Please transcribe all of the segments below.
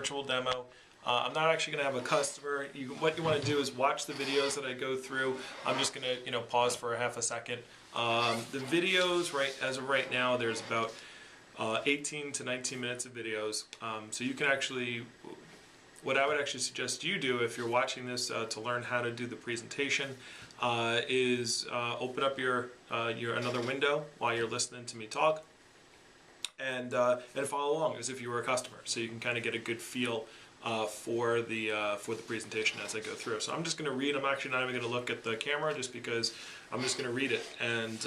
virtual demo. I'm not actually going to have a customer. What you want to do is watch the videos that I go through. I'm just going to pause for a half a second. The videos, as of right now, there's about 18 to 19 minutes of videos. So you can actually, what I would actually suggest you do if you're watching this to learn how to do the presentation is open up your another window while you're listening to me talk, and follow along as if you were a customer, so you can kind of get a good feel for the presentation as I go through. So I'm just going to read. I'm actually not even going to look at the camera just because I'm just going to read it, and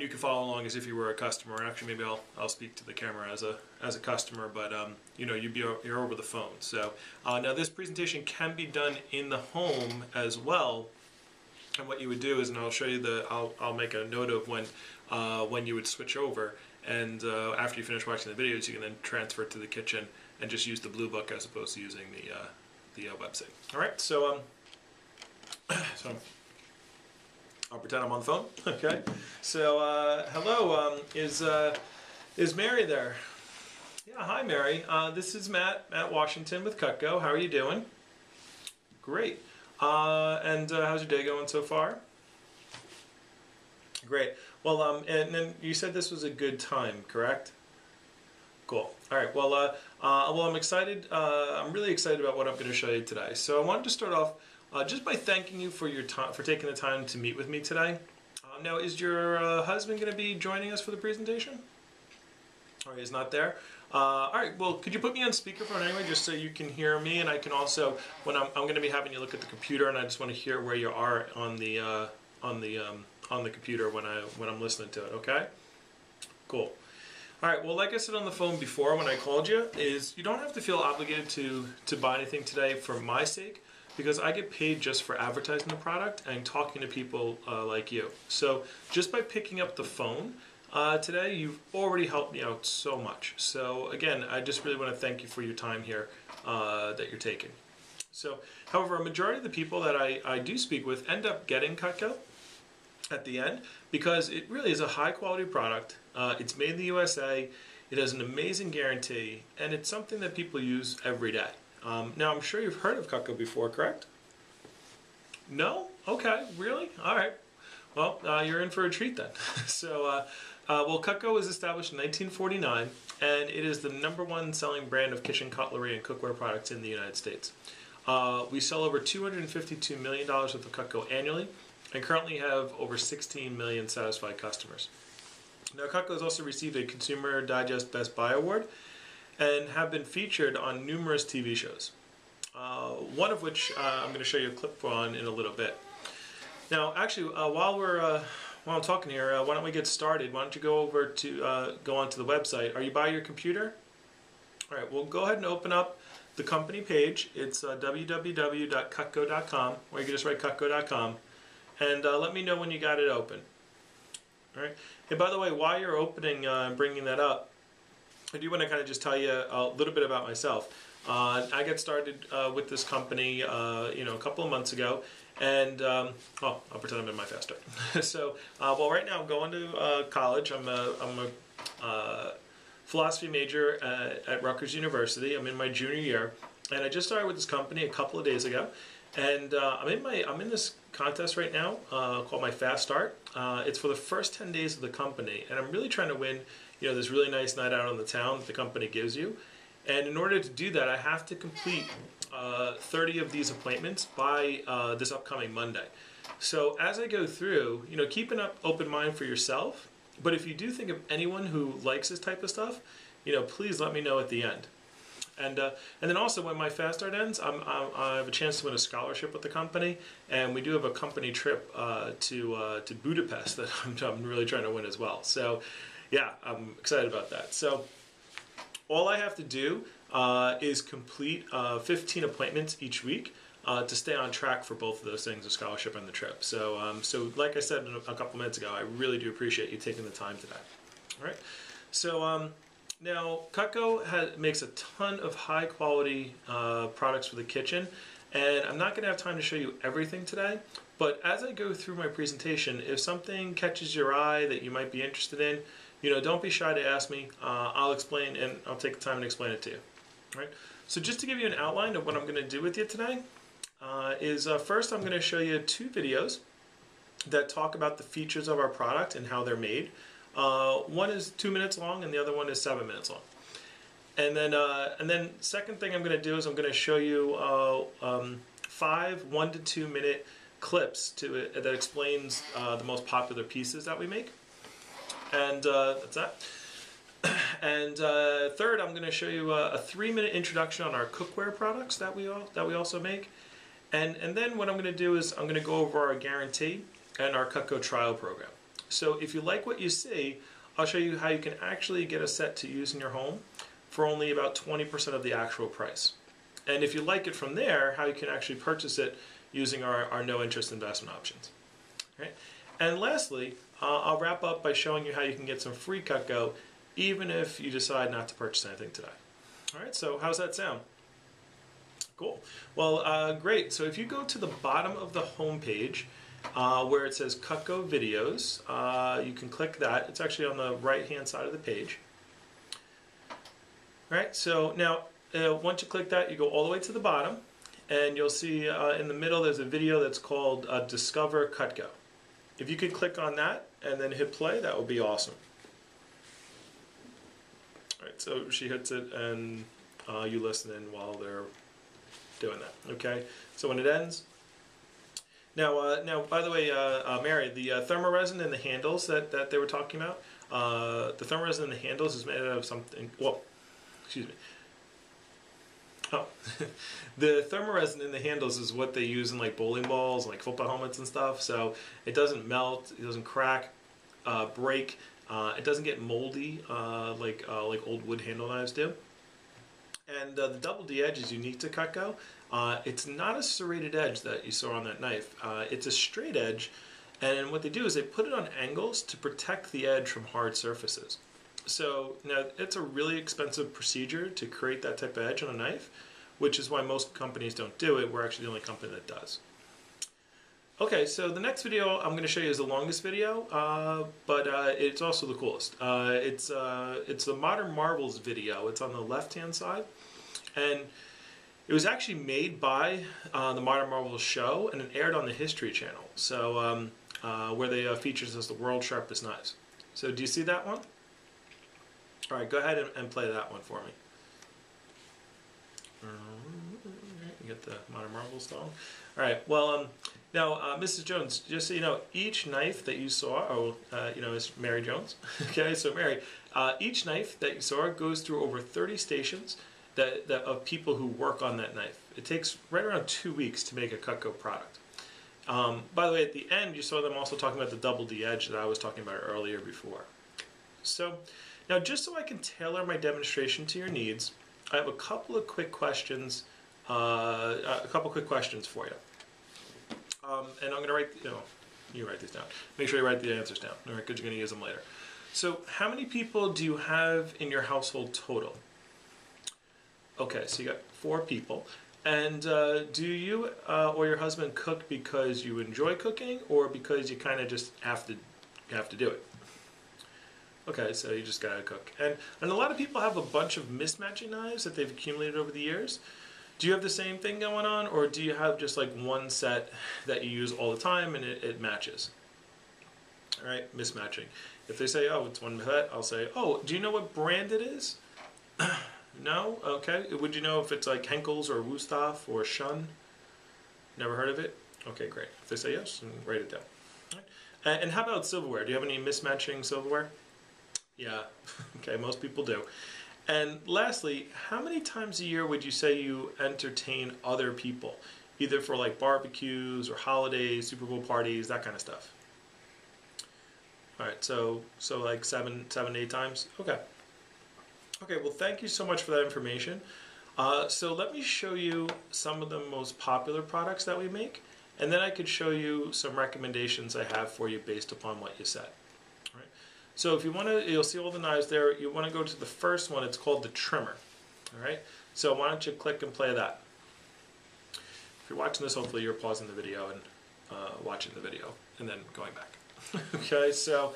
you can follow along as if you were a customer. Actually, maybe I'll speak to the camera as a customer, but you're over the phone. So now this presentation can be done in the home as well. And what you would do is, and I'll show you I'll make a note of when you would switch over, and after you finish watching the videos, you can then transfer to the kitchen and just use the Blue Book as opposed to using the website. All right, so so I'll pretend I'm on the phone. Okay, so hello, is Mary there? Yeah, hi Mary. This is Matt Washington with Cutco. How are you doing? Great. And how's your day going so far? Great. Well, and then you said this was a good time, correct? Cool. All right. Well, I'm excited. I'm really excited about what I'm going to show you today. So I wanted to start off just by thanking you for your time, for taking the time to meet with me today. Now, is your husband going to be joining us for the presentation? Or he's not there? All right. Well, could you put me on speakerphone anyway, just so you can hear me, and I can also, when I'm going to be having you look at the computer, and I just want to hear where you are on the computer when I'm listening to it. Okay. Cool. All right, well, like I said on the phone before when I called you, is you don't have to feel obligated to buy anything today for my sake, because I get paid just for advertising the product and talking to people like you. So just by picking up the phone today, you've already helped me out so much. So again, I just really want to thank you for your time here that you're taking. So, however, a majority of the people that I do speak with end up getting Cutco at the end, because it really is a high quality product. It's made in the USA, it has an amazing guarantee, and it's something that people use every day. Now, I'm sure you've heard of Cutco before, correct? No? Okay, really? All right. Well, you're in for a treat then. So, well, Cutco was established in 1949, and it is the #1 selling brand of kitchen cutlery and cookware products in the United States. We sell over $252 million worth of Cutco annually, and currently have over 16 million satisfied customers. Now, Cutco has also received a Consumer Digest Best Buy Award and have been featured on numerous TV shows, one of which I'm going to show you a clip on in a little bit. Now, actually, while I'm talking here, why don't we get started? Why don't you go over to go onto the website? Are you by your computer? All right, well, go ahead and open up the company page. It's www.cutco.com, or you can just write cutco.com. And let me know when you got it open. All right. Hey, by the way, while you're opening and bringing that up, I do want to kind of just tell you a little bit about myself. I got started with this company, a couple of months ago, and I'll pretend I'm in my fast start. So, well, right now I'm going to college. I'm a philosophy major at Rutgers University. I'm in my junior year, and I just started with this company a couple of days ago. And I'm in this contest right now called my Fast Start. It's for the first 10 days of the company, and I'm really trying to win, this really nice night out on the town that the company gives you. And in order to do that, I have to complete 30 of these appointments by this upcoming Monday. So as I go through, keep an open mind for yourself. But if you do think of anyone who likes this type of stuff, please let me know at the end. And then also when my Fast Start ends, I have a chance to win a scholarship with the company, and we do have a company trip to Budapest that I'm really trying to win as well. So yeah, I'm excited about that. So all I have to do is complete 15 appointments each week to stay on track for both of those things, the scholarship and the trip. So so like I said a couple minutes ago, I really do appreciate you taking the time today. All right. So now, Cutco makes a ton of high quality products for the kitchen, and I'm not going to have time to show you everything today, but as I go through my presentation, if something catches your eye that you might be interested in, don't be shy to ask me. I'll explain, and I'll take the time and explain it to you. All right. So just to give you an outline of what I'm going to do with you today, first I'm going to show you 2 videos that talk about the features of our product and how they're made. One is 2 minutes long and the other one is 7 minutes long. And then second thing I'm going to do is I'm going to show you 5 1 to 2 minute clips that explains the most popular pieces that we make. And that's that. And third, I'm going to show you a 3-minute introduction on our cookware products that we also make. And then what I'm going to do is I'm going to go over our guarantee and our Cutco trial program. So if you like what you see, I'll show you how you can actually get a set to use in your home for only about 20% of the actual price. And if you like it from there, how you can actually purchase it using our no interest investment options. Right? And lastly, I'll wrap up by showing you how you can get some free Cutco even if you decide not to purchase anything today. All right, so how's that sound? Cool. Well, great. So if you go to the bottom of the home page where it says Cutco Videos, you can click that. It's actually on the right-hand side of the page. All right, so now once you click that, you go all the way to the bottom, and you'll see in the middle there's a video that's called Discover Cutco. If you could click on that and then hit play, that would be awesome. All right, so she hits it and you listen in while they're doing that. Okay, so when it ends. Now, by the way, Mary, the thermoresin in the handles that they were talking about, the thermoresin in the handles is made out of something, well, excuse me. Oh, the thermoresin in the handles is what they use in like bowling balls, like football helmets and stuff. So it doesn't melt, it doesn't crack, break, it doesn't get moldy like old wood handle knives do. And the double D edge is unique to Cutco. It's not a serrated edge that you saw on that knife. It's a straight edge, and what they do is they put it on angles to protect the edge from hard surfaces. So now it's a really expensive procedure to create that type of edge on a knife, which is why most companies don't do it. We're actually the only company that does. Okay, so the next video I'm going to show you is the longest video, but it's also the coolest. It's the Modern Marvels video. It's on the left-hand side, and it was actually made by the Modern Marvels show, and it aired on the History Channel. So where they features as the world's sharpest knives. So do you see that one? All right, go ahead and play that one for me. You get the Modern Marvels song. All right, well, now, Mrs. Jones, just so you know, each knife that you saw, is Mary Jones. Okay, so Mary, each knife that you saw goes through over 30 stations of people who work on that knife. It takes right around 2 weeks to make a Cutco product. By the way, at the end, you saw them also talking about the double D edge that I was talking about earlier before. So, now just so I can tailor my demonstration to your needs, I have a couple of quick questions, for you. And I'm going to write, you write these down. Make sure you write the answers down, all right, because you're going to use them later. So how many people do you have in your household total? Okay, so you got 4 people. And do you or your husband cook because you enjoy cooking or because you kind of just have to do it? Okay, so you just gotta cook. And a lot of people have a bunch of mismatching knives that they've accumulated over the years. Do you have the same thing going on, or do you have just like one set that you use all the time and it matches? All right, mismatching. If they say, oh, it's one set, I'll say, oh, do you know what brand it is? No? Okay. Would you know if it's like Henkel's or Wusthof or Shun? Never heard of it? Okay, great. If they say yes, then write it down. All right. And how about silverware? Do you have any mismatching silverware? Yeah, okay, most people do. And lastly, how many times a year would you say you entertain other people? Either for like barbecues or holidays, Super Bowl parties, that kind of stuff. All right, so like 7 to 8 times? Okay. Okay, well thank you so much for that information. So let me show you some of the most popular products that we make, and then I could show you some recommendations I have for you based upon what you said. So if you want to, you'll see all the knives there. You want to go to the first one. It's called the trimmer. All right. So why don't you click and play that? If you're watching this, hopefully you're pausing the video and watching the video and then going back. Okay. So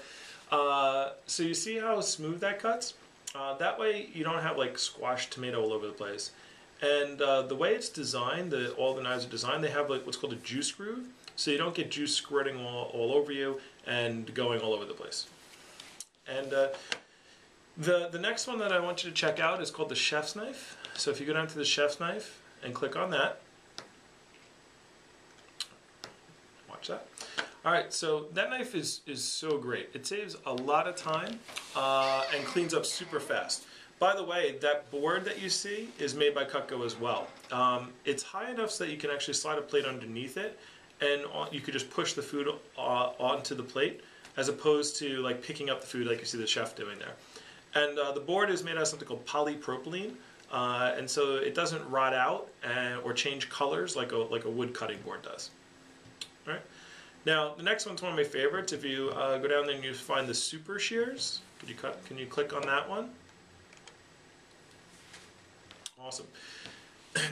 you see how smooth that cuts? That way you don't have like squashed tomato all over the place. And the way it's designed, all the knives are designed, they have like what's called a juice groove, so you don't get juice squirting all over you and going all over the place. And the next one that I want you to check out is called the chef's knife. So if you go down to the chef's knife and click on that, watch that. All right, so that knife is so great. It saves a lot of time and cleans up super fast. By the way, that board that you see is made by Cutco as well. It's high enough so that you can actually slide a plate underneath it, and you could just push the food onto the plate, as opposed to like picking up the food like you see the chef doing there. And the board is made out of something called polypropylene, and so it doesn't rot out or change colors like a wood cutting board does. All right. Now the next one's one of my favorites. If you go down there and you find the super shears, can you click on that one? Awesome.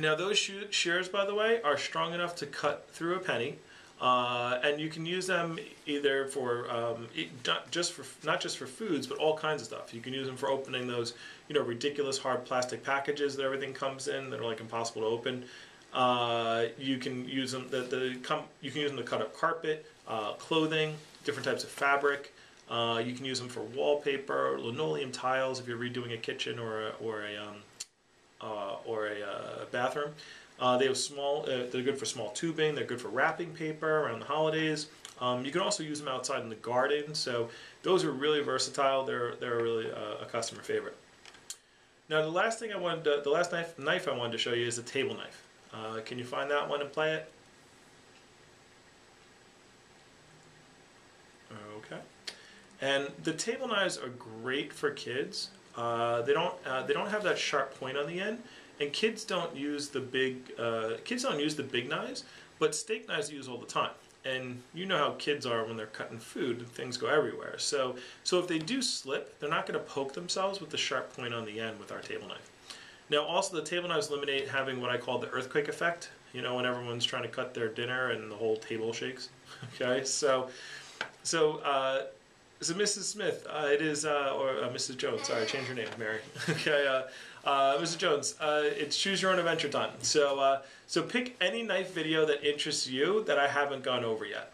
Now those shears, by the way, are strong enough to cut through a penny, and you can use them either for not just for foods, but all kinds of stuff. You can use them for opening those, ridiculous hard plastic packages that everything comes in that are like impossible to open. You can use them. You can use them to cut up carpet, clothing, different types of fabric. You can use them for wallpaper, linoleum tiles if you're redoing a kitchen or a bathroom. They have small. They're good for small tubing. They're good for wrapping paper around the holidays. You can also use them outside in the garden. So those are really versatile. They're really a customer favorite. Now the last knife I wanted to show you is a table knife. Can you find that one and play it? Okay. And the table knives are great for kids. They don't have that sharp point on the end, and kids don't use the big knives, but steak knives use all the time. And you know how kids are when they're cutting food, and things go everywhere. So if they do slip, they're not going to poke themselves with the sharp point on the end with our table knife. Now also the table knives eliminate having what I call the earthquake effect. When everyone's trying to cut their dinner and the whole table shakes. Okay, so Mrs. Smith, it is, or Mrs. Jones, sorry, change your name, Mary. Okay, Mrs. Jones, it's choose your own adventure time. So pick any knife video that interests you that I haven't gone over yet.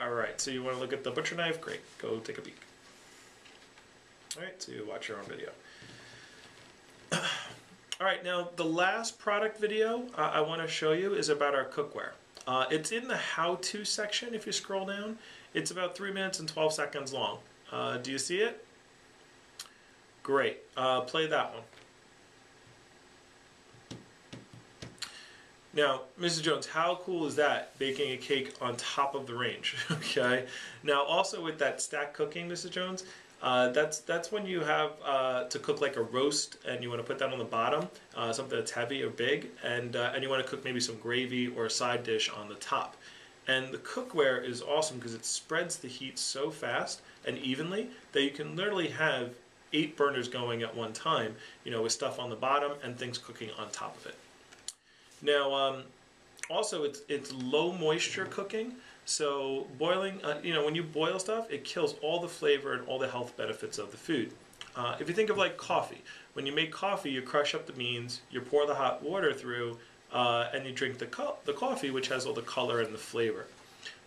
All right, so you want to look at the butcher knife? Great, go take a peek. All right, so you watch your own video. All right, now the last product video I want to show you is about our cookware. It's in the how-to section if you scroll down. It's about 3 minutes and 12 seconds long. Do you see it? Great. Play that one. Now, Mrs. Jones, how cool is that, baking a cake on top of the range? Okay. Now, also with that stack cooking, Mrs. Jones, that's when you have to cook like a roast, and you want to put that on the bottom, something that's heavy or big, and you want to cook maybe some gravy or a side dish on the top. And the cookware is awesome because it spreads the heat so fast and evenly that you can literally have 8 burners going at one time, with stuff on the bottom and things cooking on top of it. Now, also it's low moisture cooking. So boiling, when you boil stuff, it kills all the flavor and all the health benefits of the food. If you think of like coffee, when you make coffee, you crush up the beans, you pour the hot water through, and you drink the coffee, which has all the color and the flavor.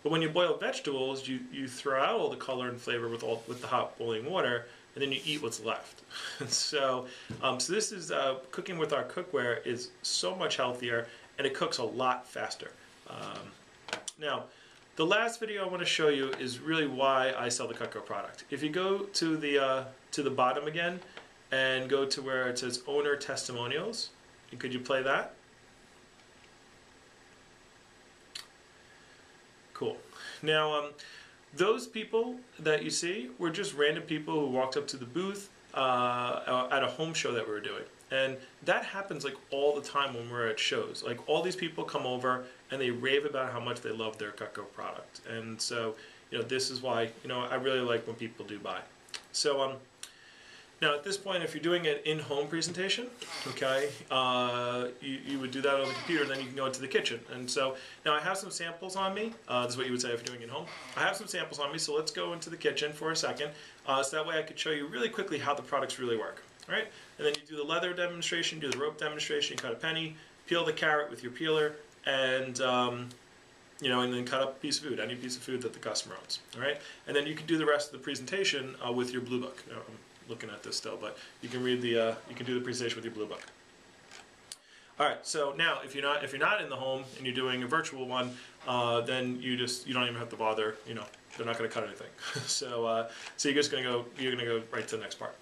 But when you boil vegetables, you throw out all the color and flavor with the hot boiling water, and then you eat what's left. So this is cooking with our cookware is so much healthier, and it cooks a lot faster. Now, the last video I want to show you is really why I sell the Cutco product. If you go to the bottom again and go to where it says owner testimonials, could you play that? Cool. Now, those people that you see were just random people who walked up to the booth at a home show that we were doing. And that happens like all the time when we're at shows. Like all these people come over and they rave about how much they love their Cutco product. And so, this is why, I really like when people do buy. So, Now at this point, if you're doing an in-home presentation, okay, you would do that on the computer, and then you can go into the kitchen. And so now I have some samples on me. This is what you would say if you're doing it in-home. I have some samples on me, so let's go into the kitchen for a second. So that way I could show you really quickly how the products really work. All right, and then you do the leather demonstration, do the rope demonstration, you cut a penny, peel the carrot with your peeler, and and then cut up a piece of food, any piece of food that the customer owns. All right, and then you can do the rest of the presentation with your blue book. I'm looking at this still, but you can read the you can do the presentation with your blue book. All right, so now if you're not in the home and you're doing a virtual one, then you don't even have to bother. They're not going to cut anything. so you're just going to go right to the next part.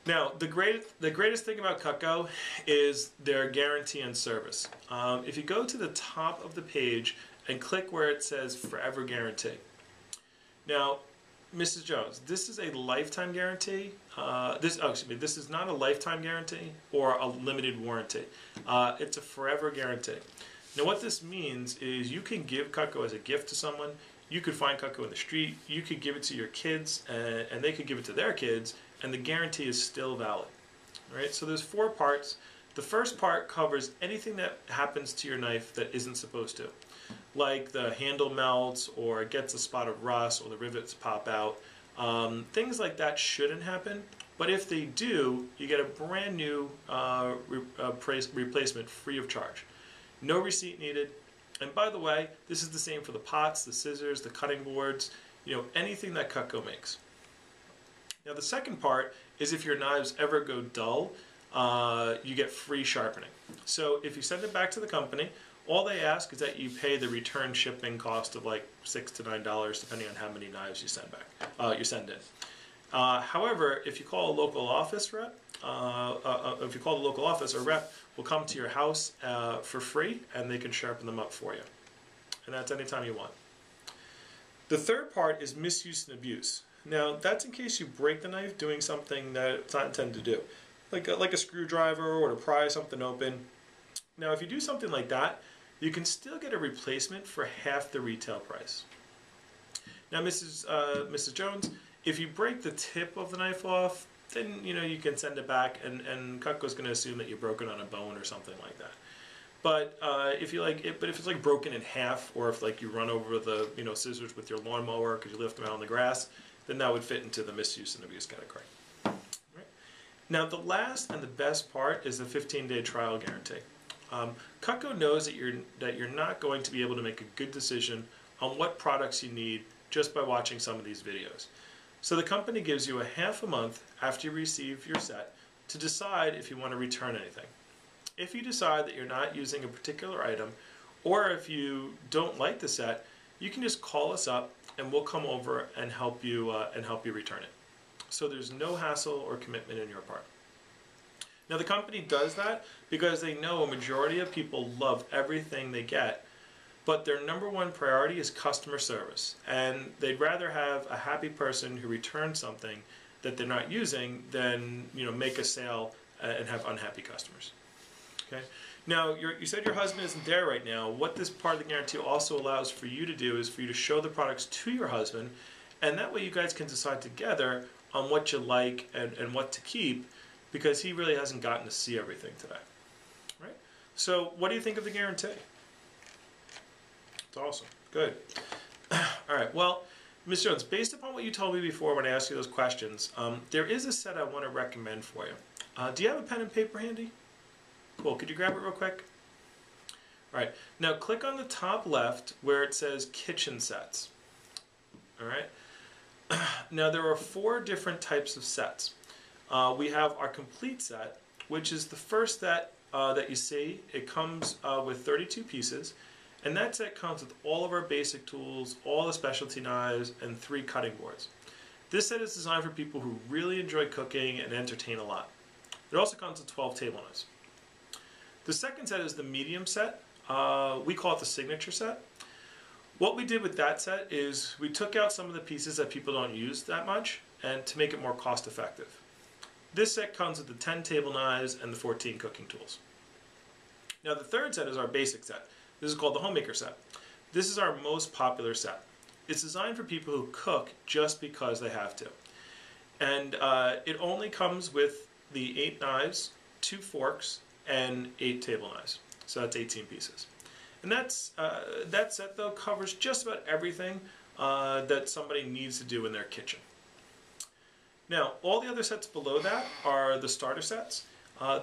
Now, the greatest thing about Cutco is their guarantee and service. If you go to the top of the page and click where it says Forever Guarantee. Now, Mrs. Jones, this is a lifetime guarantee. This is not a lifetime guarantee or a limited warranty. It's a forever guarantee. Now, what this means is you can give Cutco as a gift to someone. You could find Cutco in the street. You could give it to your kids, and they could give it to their kids, and the guarantee is still valid. All right, so there's 4 parts. The first part covers anything that happens to your knife that isn't supposed to, like the handle melts or it gets a spot of rust or the rivets pop out. Things like that shouldn't happen, but if they do, you get a brand new replacement free of charge. No receipt needed. And by the way, this is the same for the pots, the scissors, the cutting boards, anything that Cutco makes. Now the second part is if your knives ever go dull, you get free sharpening. So if you send it back to the company, all they ask is that you pay the return shipping cost of like $6 to $9, depending on how many knives you send back. You send in. However, if you call a local office rep, a rep will come to your house for free, and they can sharpen them up for you. And that's anytime you want. The third part is misuse and abuse. Now, that's in case you break the knife doing something that it's not intended to do, like a screwdriver or to pry something open. Now, if you do something like that, you can still get a replacement for half the retail price. Now, Mrs. Jones, if you break the tip of the knife off, then you can send it back, and Cutco's going to assume that you broke it on a bone or something like that. But if it's like broken in half, or if like you run over the scissors with your lawnmower because you left them out on the grass, then that would fit into the misuse and abuse category. Right. Now, the last and the best part is the 15-day trial guarantee. Cutco knows that you're not going to be able to make a good decision on what products you need just by watching some of these videos. So the company gives you a half a month after you receive your set to decide if you want to return anything. If you decide that you're not using a particular item, or if you don't like the set, you can just call us up and we'll come over and help you return it. So there's no hassle or commitment on your part. Now the company does that because they know a majority of people love everything they get, but their number one priority is customer service, and they'd rather have a happy person who returns something that they're not using than make a sale and have unhappy customers. Okay. Now you said your husband isn't there right now. What this part of the guarantee also allows for you to do is for you to show the products to your husband, and that way you guys can decide together on what you like and what to keep, because he really hasn't gotten to see everything today. Right? So what do you think of the guarantee? It's awesome. Good. All right. Well, Ms. Jones, based upon what you told me before when I asked you those questions, there is a set I want to recommend for you. Do you have a pen and paper handy? Cool. Could you grab it real quick? All right. Now click on the top left where it says kitchen sets. All right. Now there are 4 different types of sets. We have our complete set, which is the first set that you see. It comes with 32 pieces, and that set comes with all of our basic tools, all the specialty knives, and 3 cutting boards. This set is designed for people who really enjoy cooking and entertain a lot. It also comes with 12 table knives. The second set is the medium set. We call it the signature set. What we did with that set is we took out some of the pieces that people don't use that much, and to make it more cost effective. This set comes with the 10 table knives and the 14 cooking tools. Now the third set is our basic set. This is called the homemaker set. This is our most popular set. It's designed for people who cook just because they have to. And it only comes with the 8 knives, 2 forks, and 8 table knives. So that's 18 pieces. And that set, though, covers just about everything that somebody needs to do in their kitchen. Now, all the other sets below that are the starter sets.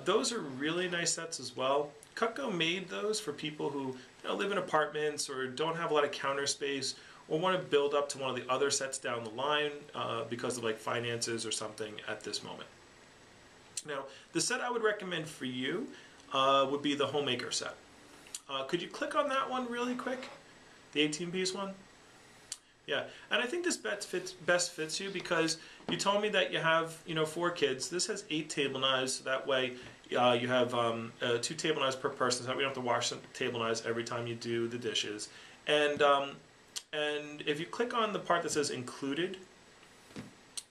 Those are really nice sets as well. Cutco made those for people who live in apartments or don't have a lot of counter space or want to build up to one of the other sets down the line because of like finances or something at this moment. Now, the set I would recommend for you would be the Homemaker set. Could you click on that one really quick? The 18-piece one? Yeah, and I think this best fits you because you told me that you have 4 kids. This has 8 table knives, so that way you have 2 table knives per person, so that we don't have to wash the table knives every time you do the dishes. And if you click on the part that says included,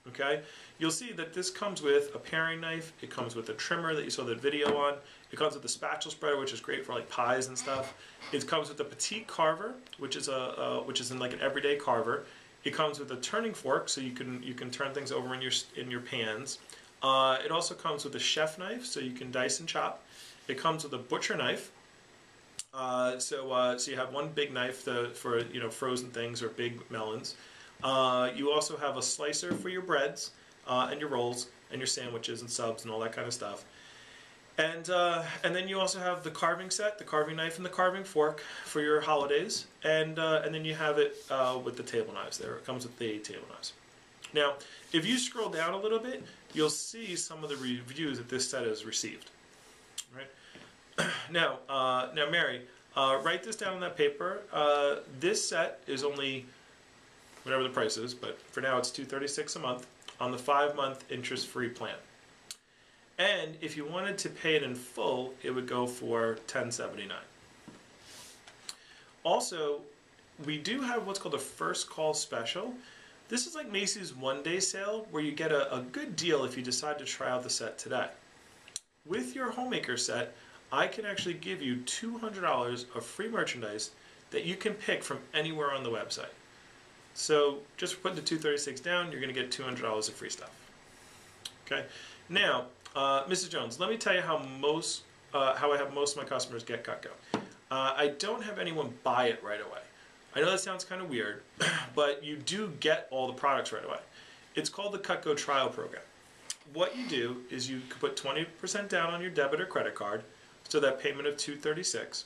okay, you'll see that this comes with a paring knife. It comes with a trimmer that you saw the video on. It comes with a spatula spreader, which is great for like pies and stuff. It comes with a petite carver, which is in like an everyday carver. It comes with a turning fork, so you can turn things over in your pans. It also comes with a chef knife, so you can dice and chop. It comes with a butcher knife. So you have one big knife for frozen things or big melons. You also have a slicer for your breads and your rolls and your sandwiches and subs and all that kind of stuff. And then you also have the carving set, the carving knife and the carving fork for your holidays. And then you have it with the table knives there. It comes with the 8 table knives. Now, if you scroll down a little bit, you'll see some of the reviews that this set has received. Right? Now, Mary, write this down on that paper. This set is only whatever the price is, but for now it's $236 a month on the 5-month interest-free plan. And if you wanted to pay it in full, it would go for $1079. Also, we do have what's called a first call special. This is like Macy's one-day sale where you get a good deal if you decide to try out the set today. With your Homemaker set, I can actually give you $200 of free merchandise that you can pick from anywhere on the website. So just for putting the $236 down, you're going to get $200 of free stuff. Okay. Now, Mrs. Jones, let me tell you how I have most of my customers get Cutco. I don't have anyone buy it right away. I know that sounds kind of weird, but you do get all the products right away. It's called the Cutco Trial Program. What you do is you put 20% down on your debit or credit card, so that payment of $236,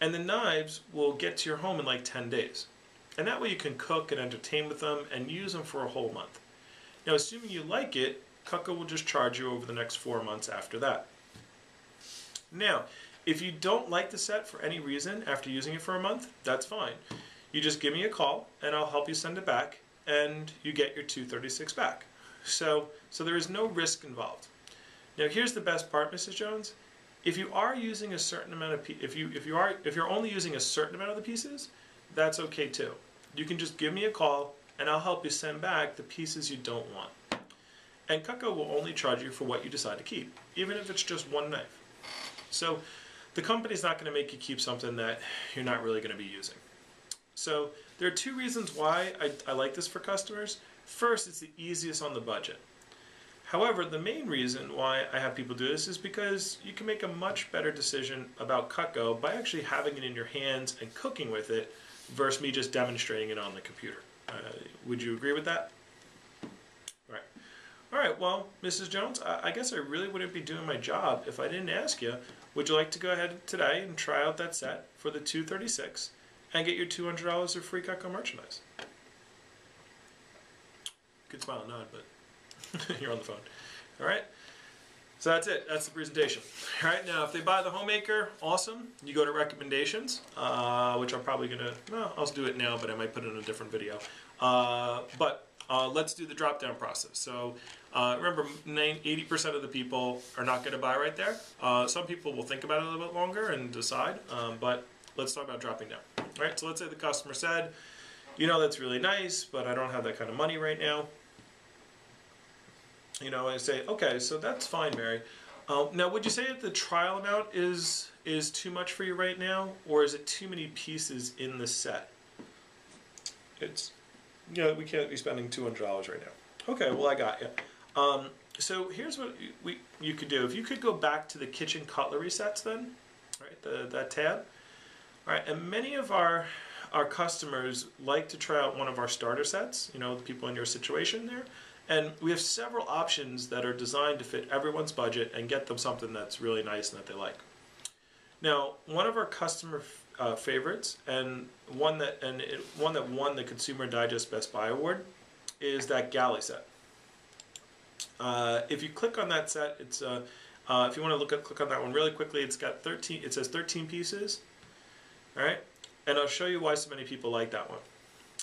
and the knives will get to your home in like 10 days. And that way you can cook and entertain with them and use them for a whole month. Now, assuming you like it, Cutco will just charge you over the next 4 months after that. Now, if you don't like the set for any reason after using it for a month, that's fine. You just give me a call and I'll help you send it back and you get your $236 back. So there is no risk involved. Now, here's the best part, Mrs. Jones. If you are using a certain amount of if you're only using a certain amount of the pieces, that's okay too. You can just give me a call and I'll help you send back the pieces you don't want. And Cutco will only charge you for what you decide to keep, even if it's just one knife. So the company's not going to make you keep something that you're not really going to be using. So there are 2 reasons why I like this for customers. First, it's the easiest on the budget. However, the main reason why I have people do this is because you can make a much better decision about Cutco by actually having it in your hands and cooking with it versus me just demonstrating it on the computer. Would you agree with that? All right, well, Mrs. Jones, I guess I really wouldn't be doing my job if I didn't ask you, would you like to go ahead today and try out that set for the $236 and get your $200 of free Cutco merchandise? Good smile and nod, but you're on the phone. All right, so that's it. That's the presentation. All right, now if they buy the Homemaker, awesome. You go to recommendations, which I'm probably going to, well, I'll do it now, but I might put it in a different video. Let's do the drop-down process. So remember, 80% of the people are not going to buy right there. Some people will think about it a little bit longer and decide, but let's talk about dropping down. All right, so let's say the customer said, that's really nice, but I don't have that kind of money right now. I say, okay, so that's fine, Mary. Now, would you say that the trial amount is too much for you right now, or is it too many pieces in the set? We can't be spending $200 right now. Okay, well I got you. So here's what you could do. If you could go back to the kitchen cutlery sets then, right, that tab. All right, and many of our customers like to try out one of our starter sets, you know, the people in your situation there. And we have several options that are designed to fit everyone's budget and get them something that's really nice and that they like. Now, one of our customer favorites, and one that won the Consumer Digest Best Buy Award, is that galley set. If you click on that set, it's if you want to click on that one really quickly, it's got 13. It says 13 pieces. All right, and I'll show you why so many people like that one.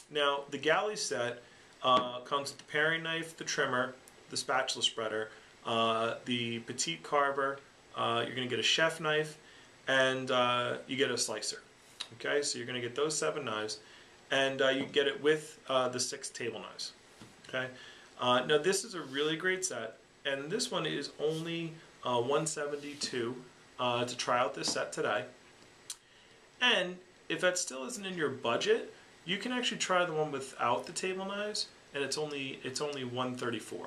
Now, the galley set comes with the paring knife, the trimmer, the spatula spreader, the petite carver. You're going to get a chef knife, and you get a slicer. Okay, so you're going to get those 7 knives, and you get it with the 6 table knives. Okay, now this is a really great set, and this one is only $172 to try out this set today. And if that still isn't in your budget, you can actually try the one without the table knives, and it's only $134.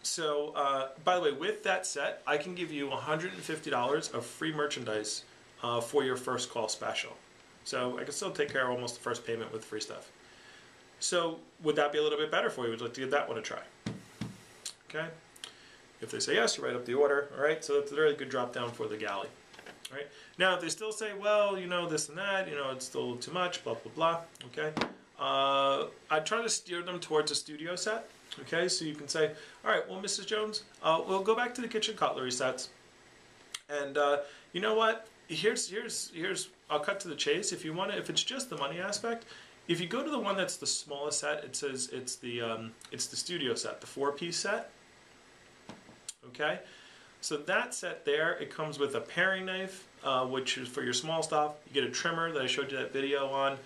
So, by the way, with that set, I can give you $150 of free merchandise for your first call special. So I can still take care of almost the first payment with free stuff. So would that be a little bit better for you? Would you like to give that one a try? Okay. If they say yes, you write up the order. All right. So that's a really good drop down for the galley. All right. Now, if they still say, well, you know, this and that, you know, it's still too much, blah, blah, blah. Okay. I try to steer them towards a studio set. Okay. So you can say, all right, well, Mrs. Jones, we'll go back to the kitchen cutlery sets. And you know what? Here's I'll cut to the chase. If you want to, if it's just the money aspect, if you go to the one that's the smallest set, it says it's the studio set, the 4-piece set. Okay, so that set there, it comes with a paring knife, which is for your small stuff. You get a trimmer that I showed you that video on.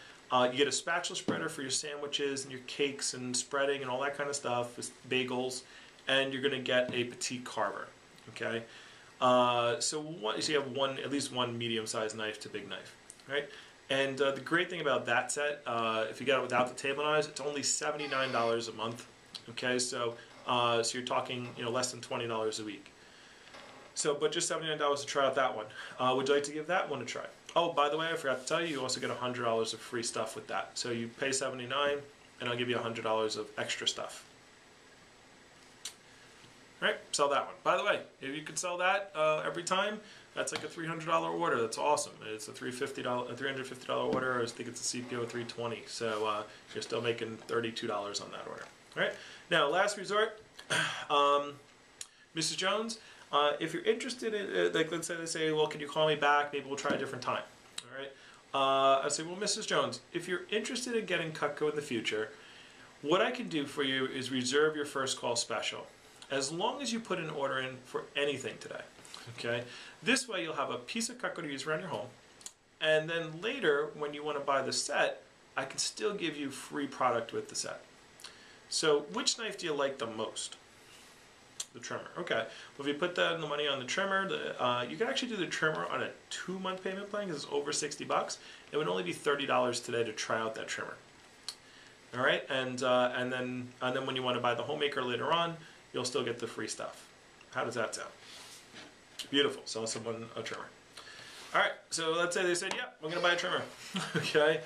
You get a spatula spreader for your sandwiches and your cakes and spreading and all that kind of stuff, bagels, and you're going to get a petite carver. Okay. So you have at least one medium-sized knife to big knife, right? And the great thing about that set, if you got it without the table knives, it's only $79 a month. Okay, so you're talking, you know, less than $20 a week. So, but just $79 to try out that one. Would you like to give that one a try? Oh, by the way, I forgot to tell you, you also get $100 of free stuff with that. So you pay $79, and I'll give you $100 of extra stuff. Right, sell that one. By the way, if you could sell that every time, that's like a $300 order. That's awesome. It's a $350 order. I think it's a CPO of $320. So you're still making $32 on that order. All right. Now, last resort, Mrs. Jones. If you're interested in, like, let's say they say, well, can you call me back? Maybe we'll try a different time. All right. I say, well, Mrs. Jones, if you're interested in getting Cutco in the future, what I can do for you is reserve your first call special, as long as you put an order in for anything today. Okay. This way, you'll have a piece of Cutco to use around your home, and then later, when you want to buy the set, I can still give you free product with the set. So, which knife do you like the most? The trimmer. Okay. Well, if you put the money on the trimmer, you can actually do the trimmer on a 2-month payment plan because it's over $60. It would only be $30 today to try out that trimmer. All right, and then when you want to buy the homemaker later on, you'll still get the free stuff. How does that sound? Beautiful. Sell someone a trimmer. All right. So let's say they said, "Yeah, I'm going to buy a trimmer." Okay.